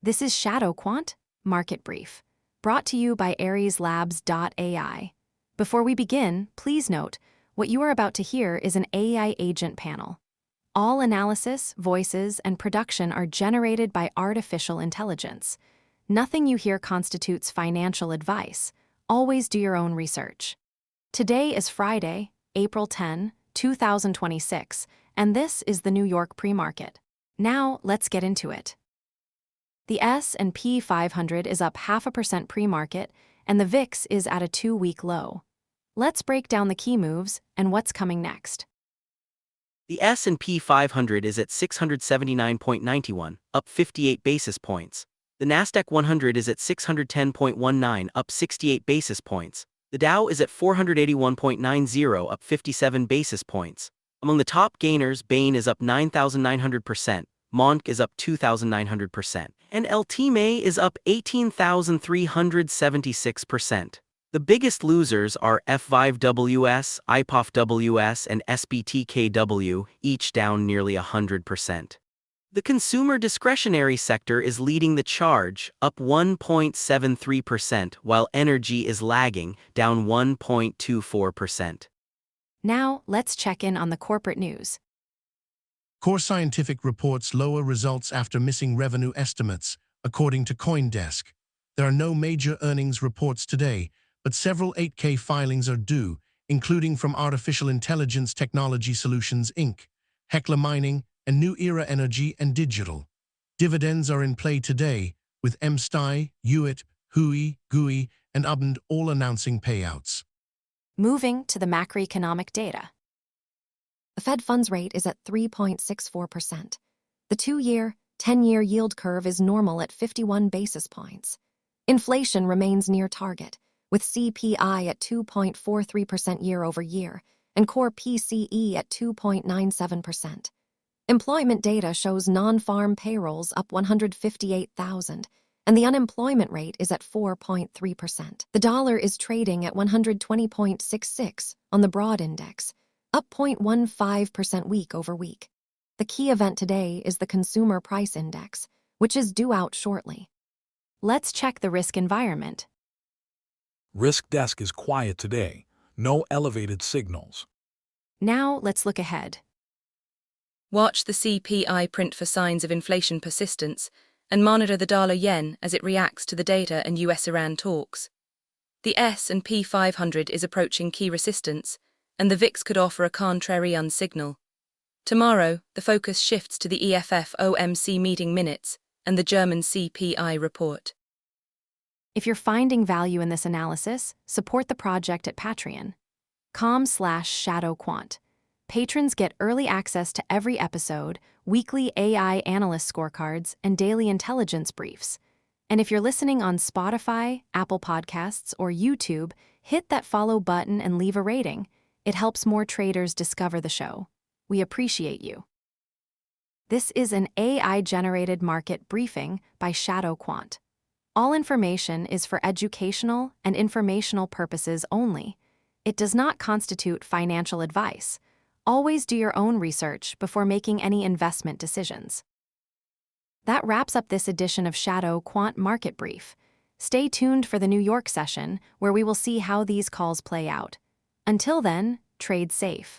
This is ShadowQuant Market Brief, brought to you by AriesLabs.ai. Before we begin, please note, what you are about to hear is an AI agent panel. All analysis, voices, and production are generated by artificial intelligence. Nothing you hear constitutes financial advice. Always do your own research. Today is Friday, April 10, 2026, and this is the New York pre-market. Now, let's get into it. The S&P 500 is up 0.5% pre-market, and the VIX is at a 2-week low. Let's break down the key moves and what's coming next. The S&P 500 is at 679.91, up 58 basis points. The Nasdaq 100 is at 610.19, up 68 basis points. The Dow is at 481.90, up 57 basis points. Among the top gainers, Bain is up 9,900%, Monk is up 2,900%, and LTMA is up 18,376%. The biggest losers are F5WS, IPOFWS, and SBTKW, each down nearly 100%. The consumer discretionary sector is leading the charge, up 1.73%, while energy is lagging, down 1.24%. Now, let's check in on the corporate news. Core Scientific reports lower results after missing revenue estimates, according to CoinDesk. There are no major earnings reports today, but several 8K filings are due, including from Artificial Intelligence Technology Solutions Inc., Hecla Mining, and New Era Energy and Digital. Dividends are in play today, with MSTI, Hewitt, Hui, GUI, and Ubnd all announcing payouts. Moving to the macroeconomic data. The Fed funds rate is at 3.64%. The 2-year, 10-year yield curve is normal at 51 basis points. Inflation remains near target, with CPI at 2.43% year-over-year and core PCE at 2.97%. Employment data shows non-farm payrolls up 158,000, and the unemployment rate is at 4.3%. The dollar is trading at 120.66 on the broad index, up 0.15% week over week. The key event today is the Consumer Price Index, which is due out shortly. Let's check the risk environment. Risk desk is quiet today. No elevated signals. Now let's look ahead. Watch the CPI print for signs of inflation persistence and monitor the dollar-yen as it reacts to the data and US-Iran talks. The S&P 500 is approaching key resistance, and the VIX could offer a contrarian signal. Tomorrow, the focus shifts to the EFF-OMC meeting minutes and the German CPI report. If you're finding value in this analysis, support the project at patreon.com/ShadowQuant. Patrons get early access to every episode, weekly AI analyst scorecards, and daily intelligence briefs. And if you're listening on Spotify, Apple Podcasts, or YouTube, hit that follow button and leave a rating. It helps more traders discover the show. We appreciate you. This is an AI-generated market briefing by ShadowQuant. All information is for educational and informational purposes only. It does not constitute financial advice. Always do your own research before making any investment decisions. That wraps up this edition of ShadowQuant Market Brief. Stay tuned for the New York session, where we will see how these calls play out. Until then, trade safe.